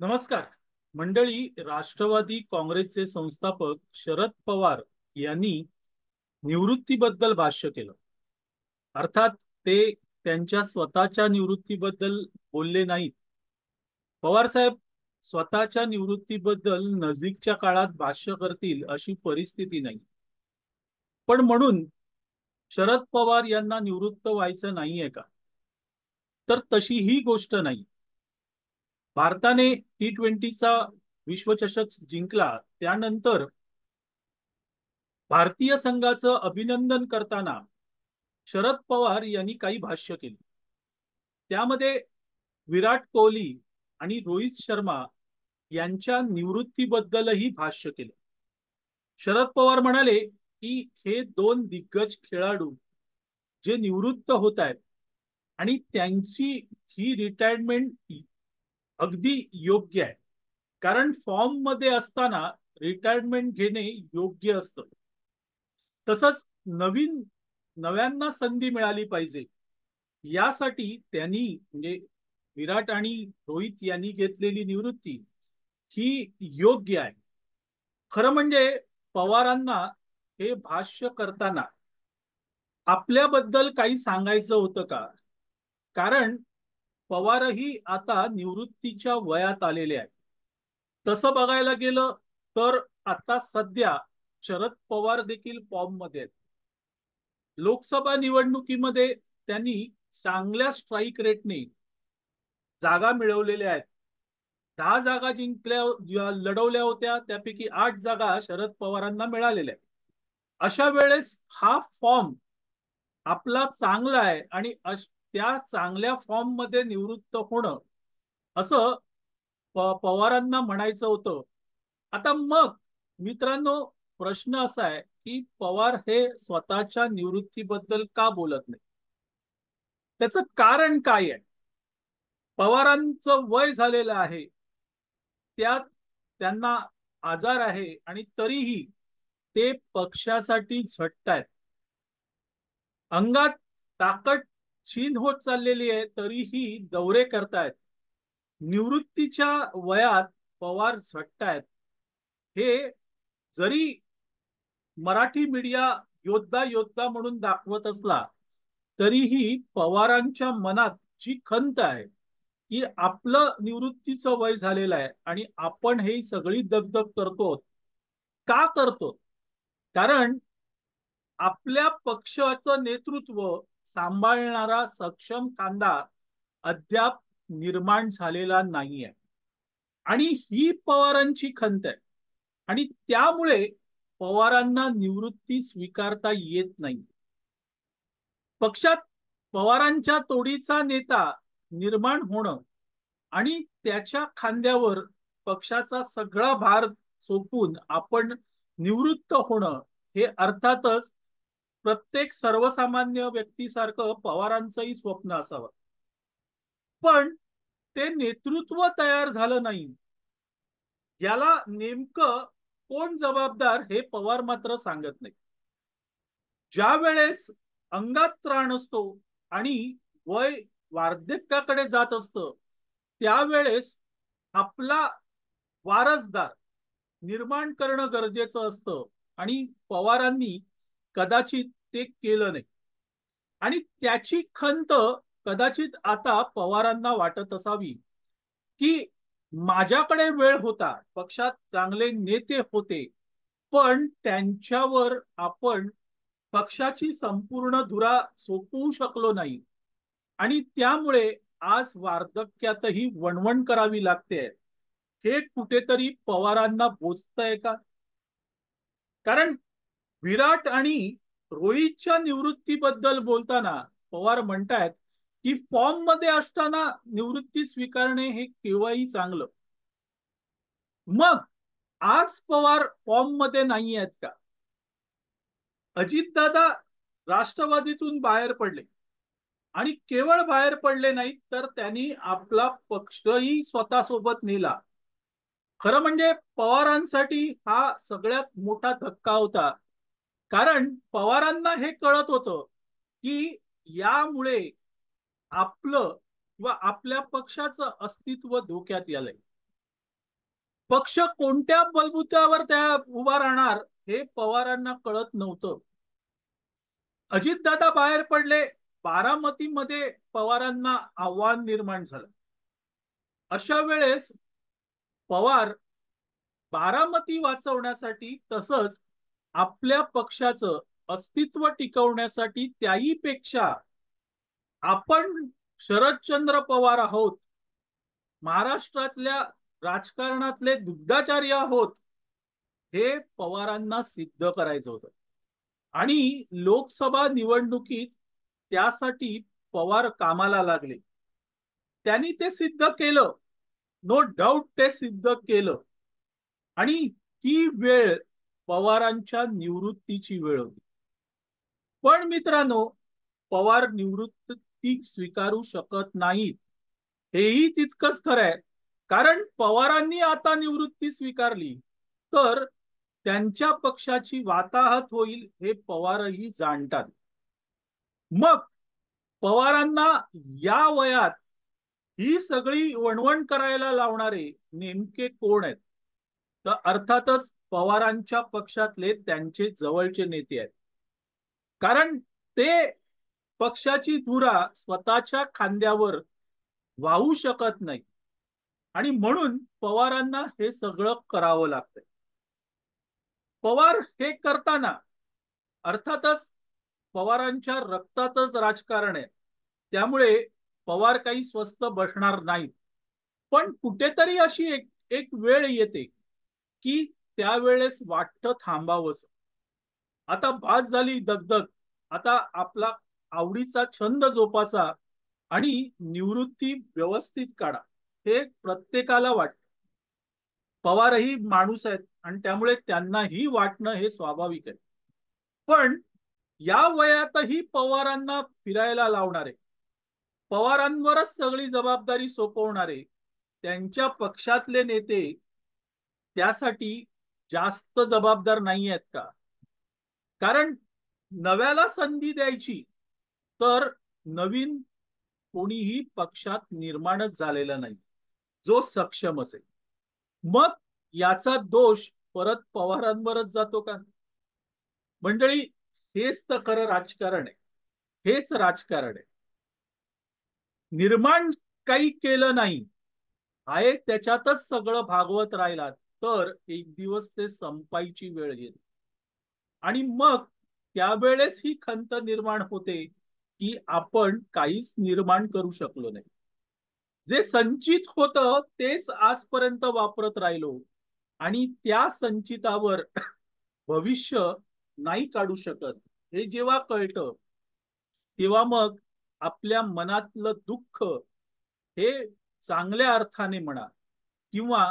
नमस्कार मंडळी. राष्ट्रवादी काँग्रेसचे संस्थापक शरद पवार यांनी निवृत्तीबद्दल भाष्य केलं. अर्थात ते त्यांच्या स्वतःच्या निवृत्तीबद्दल बोलले नाहीत. पवार साहेब स्वतःच्या निवृत्तीबद्दल नजीकच्या काळात भाष्य करतील अशी परिस्थिती नाही. पण म्हणून शरद पवार यांना निवृत्त व्हायचं नाहीये का? तर तशी ही गोष्ट नाही. भारताने T20चा विश्वचषक जिंकला त्यानंतर भारतीय संघाचं अभिनंदन करताना शरद पवार यांनी काही भाष्य केली. त्यामध्ये विराट कोहली आणि रोहित शर्मा यांच्या निवृत्तीबद्दलही भाष्य केले. शरद पवार म्हणाले की हे दोन दिग्गज खेळाडू जे निवृत्त होत आहेत आणि त्यांची ही रिटायरमेंट अगदी योग्य आहे, कारण फॉर्म मध्ये असताना रिटायरमेंट घेणे योग्य असतं. तसंच नव्यांना संधी मिळाली पाहिजे यासाठी त्यांनी म्हणजे विराट आणि रोहित यांनी घेतलेली निवृत्ती ही योग्य आहे. खरं म्हणजे पवारांना हे भाष्य करताना आपल्याबद्दल काही सांगायचं होतं का? कारण पवारही आता निवृत्तीच्या वयात आलेले आहेत. तसं बघायला गेलं तर आता सध्या शरद पवार देखील फॉर्म मध्ये आहेत. लोकसभा निवडणुकीमध्ये त्यांनी चांगल्या स्ट्राईक रेटने जागा मिळवलेल्या आहेत. 10 जागा लढवल्या होत्या, त्यापैकी 8 जागा शरद पवारांना मिळालेल्या आहेत. अशा वेळेस हा फॉर्म आपला चांगला आहे आणि त्या चांगल्या फॉर्म मध्ये निवृत्त होणं असं पवारांना म्हणायचं होतं. आता मग मित्रांनो, प्रश्न असा आहे की पवार हे स्वतःच्या निवृत्तीबद्दल का बोलत नाही? त्याचं कारण काय आहे? पवारांचं वय झालेलं आहे, त्यात त्यांना आजार आहे आणि तरीही ते पक्षासाठी झटतायत. अंगात ताकद क्षीण होत चाललेली आहे तरीही दौरे करतायत. निवृत्तीच्या वयात पवार झटतायत. हे जरी मराठी मीडिया योद्धा योद्धा म्हणून दाखवत असला तरीही पवारांच्या मनात जी खंत आहे की आपलं निवृत्तीचं वय झालेलं आहे आणि आपण हे सगळी दगदग करतो. का करतो? कारण आपल्या पक्षाचं नेतृत्व सांभाळणारा सक्षम कांदा अद्याप निर्माण झालेला नाहीये आणि ही पवारांची खंत आहे. आणि त्यामुळे पवारांना निवृत्ती स्वीकारता येत नाही. पक्षात पवारांच्या तोडीचा नेता निर्माण होणं आणि त्याच्या खांद्यावर पक्षाचा सगळा भार सोपवून आपण निवृत्त होणं हे अर्थातच प्रत्येक सर्वसामान्य व्यक्तीसारखं पवारांचंही स्वप्न असावं. पण ते नेतृत्व तयार झालं नाही. याला नेमकं कोण जबाबदार हे पवार मात्र सांगत नाही. ज्या वेळेस अंगात त्राण असतो आणि वय वार्धक्याकडे जात असतं त्यावेळेस आपला वारसदार निर्माण करणं गरजेचं असतं आणि पवारांनी कदाचित ते केलं नाही. आणि त्याची खंत कदाचित आता पवारांना वाटत असावी की माझ्याकडे वेळ होता, पक्षात चांगले नेते होते, पण त्यांच्यावर आपण पक्षाची संपूर्ण धुरा सोपवू शकलो नाही आणि त्यामुळे आज वार्धक्यातही वणवण करावी लागते. हे कुठेतरी पवारांना बोचतंय का? कारण विराट आणि रोहितच्या निवृत्तीबद्दल बोलताना पवार म्हणतायत की फॉर्म मध्ये असताना निवृत्ती स्वीकारणे हे केव्हाही चांगलं. मग आज पवार फॉर्म मध्ये नाही आहेत का? अजितदादा राष्ट्रवादीतून बाहेर पडले आणि केवळ बाहेर पडले नाहीत तर त्यांनी आपला पक्षही स्वतःसोबत नेला. खरं म्हणजे पवारांसाठी हा सगळ्यात मोठा धक्का होता. कारण पवारांना हे कळत होतं की यामुळे आपलं किंवा आपल्या पक्षाचं अस्तित्व धोक्यात आलंय. पक्ष कोणत्या बलबुत्यावर त्या उभा राहणार हे पवारांना कळत नव्हतं. अजितदादा बाहेर पडले, बारामतीमध्ये पवारांना आव्हान निर्माण झालं. अशा वेळेस पवार बारामती वाचवण्यासाठी तसंच आपल्या पक्षाचं अस्तित्व टिकवण्यासाठी त्याही पेक्षा आपण शरदचंद्र पवार आहोत, महाराष्ट्रातल्या राजकारणातले दुग्धाचार्य आहोत, हे पवारांना सिद्ध करायचं होतं. आणि लोकसभा निवडणुकीत त्यासाठी पवार कामाला लागले. त्यांनी ते सिद्ध केलं, नो डाऊट ते सिद्ध केलं. आणि ती वेळ पवारांच्या निवृत्तीची वेळ होती. पण मित्रांनो, पवार निवृत्ती स्वीकारू शकत नाहीत, हेही तितकंच खरं आहे. कारण पवारांनी आता निवृत्ती स्वीकारली तर त्यांच्या पक्षाची वाताहत होईल हे पवारही जाणतात. मग पवारांना या वयात ही सगळी वणवण करायला लावणारे नेमके कोण आहेत? तर अर्थातच पवारांच्या पक्षातले त्यांचे जवळचे नेते आहेत. कारण ते पक्षाची धुरा स्वतःच्या खांद्यावर वाहू शकत नाही आणि म्हणून पवारांना हे सगळं करावं लागतंय. पवार हे करताना अर्थातच पवारांच्या रक्तातच राजकारण आहे, त्यामुळे पवार काही स्वस्त बसणार नाहीत. पण कुठेतरी अशी एक एक वेळ येते की त्यावेळेस वाटतं थांबावंस. आता भास झाली दगदग, आता आपला आवडीचा छंद जोपासा आणि निवृत्ती व्यवस्थित काढा, हे प्रत्येकाला वाटतं. पवारही माणूस आहेत आणि त्यामुळे त्यांनाही वाटणं हे स्वाभाविक आहे. पण या वयातही पवारांना फिरायला लावणारे, पवारांवरच सगळी जबाबदारी सोपवणारे त्यांच्या पक्षातले नेते त्यासाठी जास्त जबाबदार नाही आहेत का? कारण नव्याला संधी द्यायची तर नवीन कोणीही पक्षात निर्माणच झालेला नाही जो सक्षम असेल. मग याचा दोष परत पवारांवरच जातो का? मंडळी, हेच तर खरं राजकारण आहे. हेच राजकारण आहे. निर्माण काही केलं नाही, आहे त्याच्यातच सगळं भागवत राहिला तर एक दिवस ते संपायची वेळ येईल. आणि मग त्यावेळेस ही खंत निर्माण होते की आपण काहीच निर्माण करू शकलो नाही. जे संचित होतं तेच आजपर्यंत वापरत राहिलो आणि त्या संचितावर भविष्य नाही काढू शकत हे जेव्हा कळतं तेव्हा मग आपल्या मनातलं दुःख हे चांगल्या अर्थाने म्हणा किंवा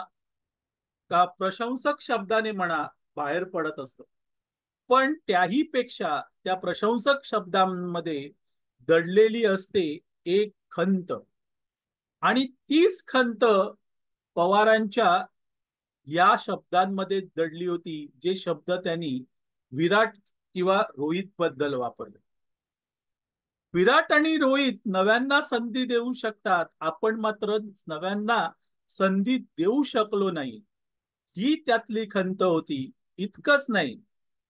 का प्रशंसक शब्दाने म्हणा बाहेर पडत असतं. पण त्याही पेक्षा त्या प्रशंसक शब्दांमध्ये दडलेली असते एक खंत. आणि तीच खंत पवारांच्या या शब्दांमध्ये दडली होती, जे शब्द त्यांनी विराट किंवा रोहित बद्दल वापरले. विराट आणि रोहित नव्यांना संधी देऊ शकतात, आपण मात्र नव्यांना संधी देऊ शकलो नाही, ही त्यातली खंत होती. इतकंच नाही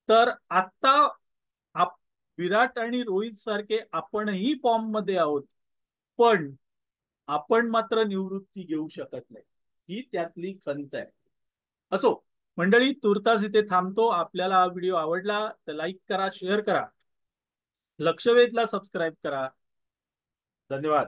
तर आता विराट आणि रोहित सारखे आपणही फॉर्म मध्ये आहोत, पण आपण मात्र निवृत्ती घेऊ शकत नाही, ही त्यातली खंत आहे. असो मंडळी, तुर्तास इथे थांबतो. आपल्याला हा व्हिडिओ आवडला तर लाईक करा, शेअर करा, लक्षवेधला सबस्क्राईब करा. धन्यवाद.